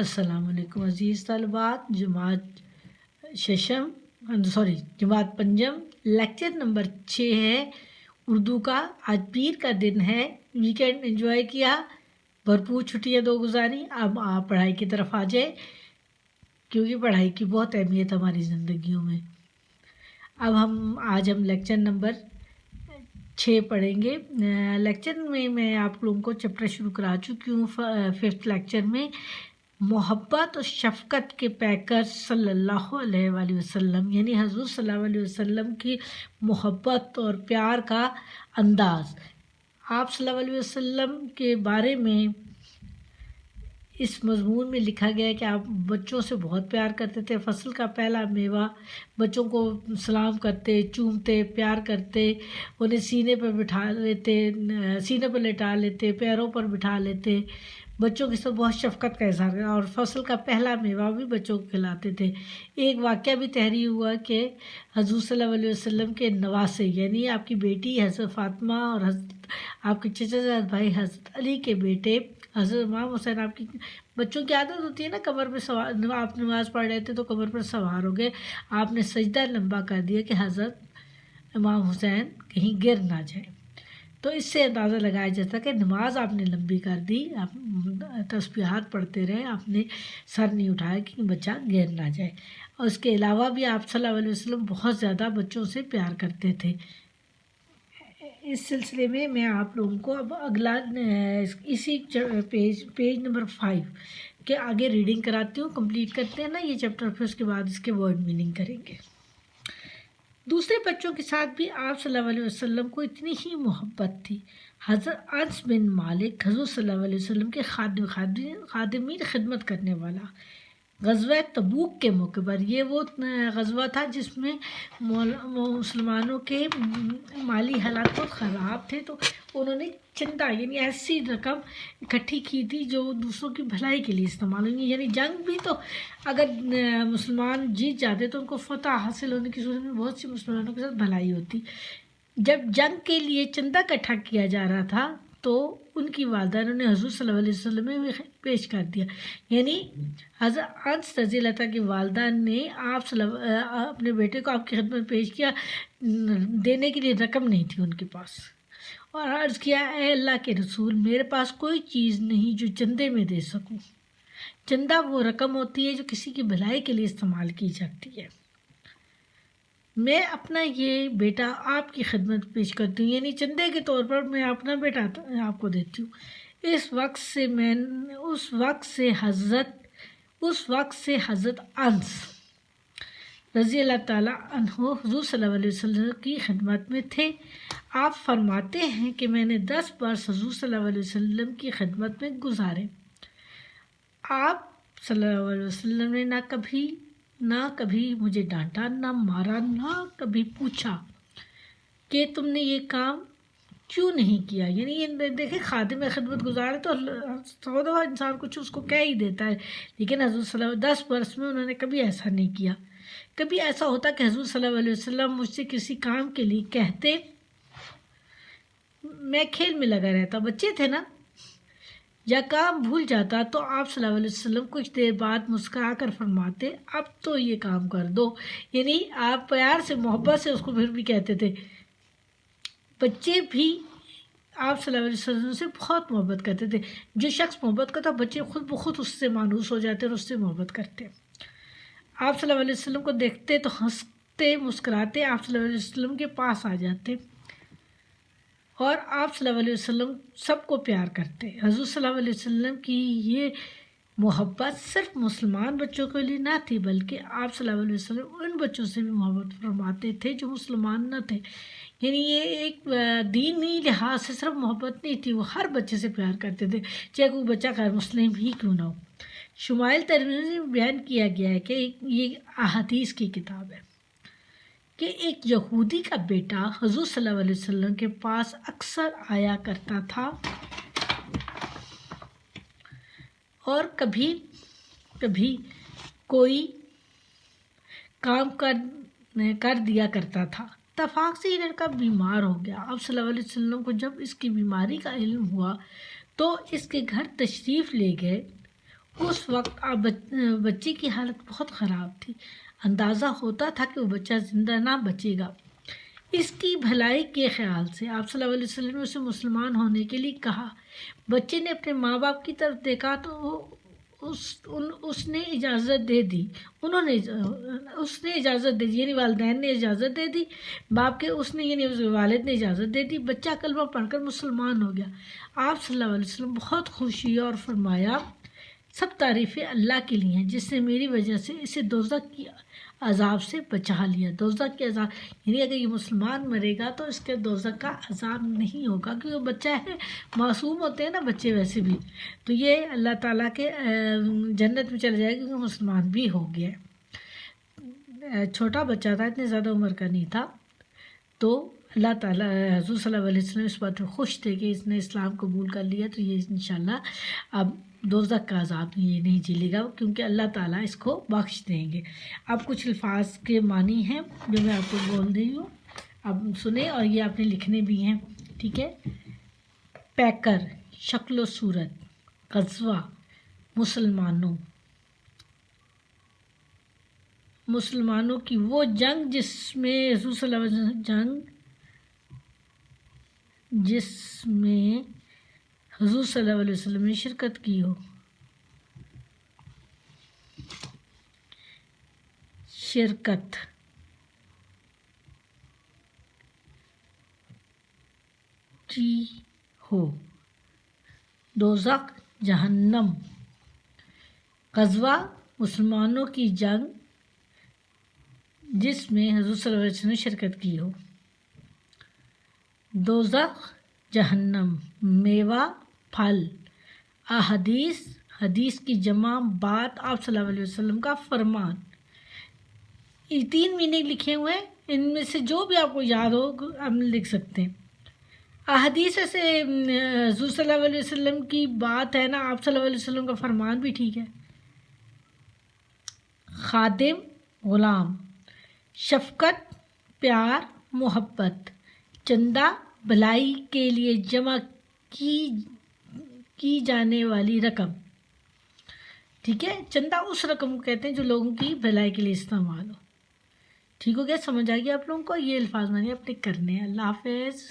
السلام علیکم عزیز طالبات، جماعت پنجم لیکچر نمبر 6 ہے اردو کا۔ آج پیر کا دن ہے، ویکینڈ انجوائے کیا، بھرپور چھٹیاں گزاری۔ اب آپ پڑھائی کی طرف آ جائیں کیونکہ پڑھائی کی بہت اہمیت ہماری زندگیوں میں۔ اب آج ہم لیکچر نمبر 6 پڑھیں گے۔ لیکچر میں آپ لوگوں کو چیپٹر شروع کرا چکی ہوں 5th لیکچر میں، محبت اور شفقت کے پیکر صلی اللہ علیہ وآلہ وسلم، یعنی حضور صلی اللہ علیہ وسلم کی محبت اور پیار کا انداز۔ آپ صلی اللہ علیہ وسلم کے بارے میں اس مضمون میں لکھا گیا ہے کہ آپ بچوں سے بہت پیار کرتے تھے، فصل کا پہلا میوہ، بچوں کو سلام کرتے، چومتے، پیار کرتے، انہیں سینے پر بٹھا لیتے، سینے پر لٹا لیتے، پیروں پر بٹھا لیتے، بچوں کے ساتھ بہت شفقت کا اظہار کیا، اور فصل کا پہلا میوہ بھی بچوں کو کھلاتے تھے۔ ایک واقعہ بھی تحریر ہوا کہ حضور صلی اللہ علیہ وسلم کے نواسے، یعنی آپ کی بیٹی حضرت فاطمہ اور آپ کے چچا زاد بھائی حضرت علی کے بیٹے حضرت امام حسین، آپ کی بچوں کی عادت ہوتی ہے نا کمر پہ سوار، آپ نماز پڑھ رہے تھے تو کمر پر سوار ہو گئے، آپ نے سجدہ لمبا کر دیا کہ حضرت امام حسین کہیں گر نہ جائے۔ تو اس سے اندازہ لگایا جاتا کہ نماز آپ نے لمبی کر دی، آپ تسبیحات پڑھتے رہے، آپ نے سر نہیں اٹھایا کہ بچہ گر نہ جائے۔ اور اس کے علاوہ بھی آپ صلی اللہ علیہ وسلم بہت زیادہ بچوں سے پیار کرتے تھے۔ اس سلسلے میں آپ لوگوں کو اب اگلا اسی پیج نمبر 5 کے آگے ریڈنگ کراتی ہوں، کمپلیٹ کرتے ہیں نا یہ چیپٹر، پھر اس کے بعد اس کے ورڈ میننگ کریں گے۔ دوسرے بچوں کے ساتھ بھی آپ صلی اللہ علیہ وسلم کو اتنی ہی محبت تھی۔ حضرت انس بن مالک حضور صلی اللہ علیہ وسلم کے خادمین خدمت کرنے والا، غزوہ تبوک کے موقع پر، یہ وہ غزوہ تھا جس میں مسلمانوں کے مالی حالات بہت خراب تھے، تو انہوں نے چندہ یعنی ایسی رقم اکٹھی کی تھی جو دوسروں کی بھلائی کے لیے استعمال ہوئی، یعنی جنگ بھی تو اگر مسلمان جیت جاتے تو ان کو فتح حاصل ہونے کی صورت میں بہت سی مسلمانوں کے ساتھ بھلائی ہوتی۔ جب جنگ کے لیے چندہ اکٹھا کیا جا رہا تھا تو ان کی والدہ نے حضور صلی اللہ علیہ وسلم میں پیش کر دیا، یعنی حضرت انس رضی اللہ عنہ کی والدہ نے اپنے بیٹے کو آپ کی خدمت پیش کیا، دینے کے لیے رقم نہیں تھی ان کے پاس، اور عرض کیا اے اللہ کے رسول، میرے پاس کوئی چیز نہیں جو چندے میں دے سکوں۔ چندہ وہ رقم ہوتی ہے جو کسی کی بھلائی کے لیے استعمال کی جاتی ہے۔ میں اپنا یہ بیٹا آپ کی خدمت پیش کرتی ہوں، یعنی چندے کے طور پر میں اپنا بیٹا آپ کو دیتی ہوں۔ اس وقت سے حضرت انس رضی اللہ تعالیٰ عنہ حضور صلی اللہ علیہ وسلم کی خدمت میں تھے۔ آپ فرماتے ہیں کہ میں نے 10 برس حضور صلی اللہ علیہ وسلم کی خدمت میں گزارے۔ آپ صلی اللہ علیہ وسلم نے نہ کبھی مجھے ڈانٹا، نہ مارا، نہ کبھی پوچھا کہ تم نے یہ کام کیوں نہیں کیا، یعنی یہ دیکھیں خادم خدمت گزارے تو 100 دفعہ انسان کچھ اس کو کہہ ہی دیتا ہے، لیکن حضور صلی اللہ علیہ وسلم 10 برس میں انہوں نے کبھی ایسا نہیں کیا۔ کبھی ایسا ہوتا کہ حضور صلی اللہ علیہ وسلم مجھ سے کسی کام کے لیے کہتے، میں کھیل میں لگا رہتا، بچے تھے نا، یا کام بھول جاتا تو آپ صلی اللہ علیہ وسلم کچھ دیر بعد مسکرا کر فرماتے اب تو یہ کام کر دو، یعنی آپ پیار سے محبت سے اس کو پھر بھی کہتے تھے۔ بچے بھی آپ صلی اللہ علیہ وسلم سے بہت محبت کرتے تھے، جو شخص محبت کرتا بچے خود بخود اس سے مانوس ہو جاتے اور اس سے محبت کرتے۔ آپ صلی اللہ علیہ وسلم کو دیکھتے تو ہنستے مسکراتے آپ صلی اللہ علیہ وسلم کے پاس آ جاتے، اور آپ صلی اللہ علیہ وسلم سب کو پیار کرتے۔ حضور صلی اللہ علیہ وسلم کی یہ محبت صرف مسلمان بچوں کے لیے نہ تھی، بلکہ آپ صلی اللہ علیہ وسلم ان بچوں سے بھی محبت فرماتے تھے جو مسلمان نہ تھے، یعنی یہ ایک دینی لحاظ سے صرف محبت نہیں تھی، وہ ہر بچے سے پیار کرتے تھے، چاہے کوئی بچہ غیر مسلم ہی کیوں نہ ہو۔ شمائل ترمذی میں بیان کیا گیا ہے کہ یہ احادیث کی کتاب ہے کہ ایک یہودی کا بیٹا حضور صلی اللہ علیہ وسلم کے پاس اکثر آیا کرتا تھا، اور کبھی کبھی کوئی کام کر دیا کرتا تھا۔ اتفاق سے یہ لڑکا بیمار ہو گیا۔ آپ صلی اللہ علیہ وسلم کو جب اس کی بیماری کا علم ہوا تو اس کے گھر تشریف لے گئے، اس وقت بچے کی حالت بہت خراب تھی، اندازہ ہوتا تھا کہ وہ بچہ زندہ نہ بچے گا۔ اس کی بھلائی کے خیال سے آپ صلی اللہ علیہ وسلم نے اسے مسلمان ہونے کے لیے کہا۔ بچے نے اپنے ماں باپ کی طرف دیکھا تو اس نے اجازت دے دی، اس نے اجازت دے دی، یعنی والدین نے اجازت دے دی، باپ کے اس نے یعنی اس والد نے اجازت دے دی، بچہ کلمہ پڑھ کر مسلمان ہو گیا۔ آپ صلی اللہ علیہ وسلم بہت خوش ہوئے اور فرمایا سب تعریفیں اللہ کے لیے ہیں جس نے میری وجہ سے اسے دوزخ کی عذاب سے بچا لیا۔ دوزخ کے عذاب یعنی اگر یہ مسلمان مرے گا تو اس کے دوزخ کا عذاب نہیں ہوگا، کیونکہ وہ بچہ ہے، معصوم ہوتے ہیں نا بچے ویسے بھی، تو یہ اللہ تعالیٰ کے جنت میں چلا جائے گا کیونکہ مسلمان بھی ہو گیا۔ چھوٹا بچہ تھا، اتنی زیادہ عمر کا نہیں تھا، تو اللہ تعالیٰ حضور صلی اللہ علیہ وسلم اس بات پہ خوش تھے کہ اس نے اسلام قبول کر لیا، تو یہ انشاءاللہ اب دوزخ کا عذاب یہ نہیں جھیلے گا کیونکہ اللہ تعالیٰ اس کو بخش دیں گے۔ اب کچھ الفاظ کے معنی ہیں جو میں آپ کو بول رہی ہوں، اب سنیں اور یہ آپ نے لکھنے بھی ہیں، ٹھیک ہے۔ پیکر، شکل و صورت، غزوہ، مسلمانوں کی وہ جنگ جس میں حضور صلی اللہ علیہ وسلم حضور صلی اللہ علیہ وسلم نے شرکت کی ہو، شرکت کی ہو، دوزخ جہنم، غزوہ مسلمانوں کی جنگ جس میں حضور صلی اللہ علیہ وسلم نے شرکت کی ہو، دوزخ جہنم، میوہ پھل، احادیث حدیث کی جمع، بات آپ صلی اللہ علیہ وسلم کا فرمان۔ یہ 3 میننگ لکھے ہوئے ہیں، ان میں سے جو بھی آپ کو یاد ہو ہم لکھ سکتے ہیں۔ احادیث سے حضور صلی اللہ علیہ وسلم کی بات ہے نا، آپ صلی اللہ علیہ وسلم کا فرمان بھی ٹھیک ہے۔ خادم، غلام، شفقت، پیار، محبت، چندہ، بھلائی کے لیے جمع کی جانے والی رقم، ٹھیک ہے۔ چندہ اس رقم کو کہتے ہیں جو لوگوں کی بھلائی کے لیے استعمال ہو۔ ٹھیک ہو گیا، سمجھ آ گیا آپ لوگوں کو؟ یہ الفاظ میں نے اپنے کرنے ہیں۔ اللہ حافظ۔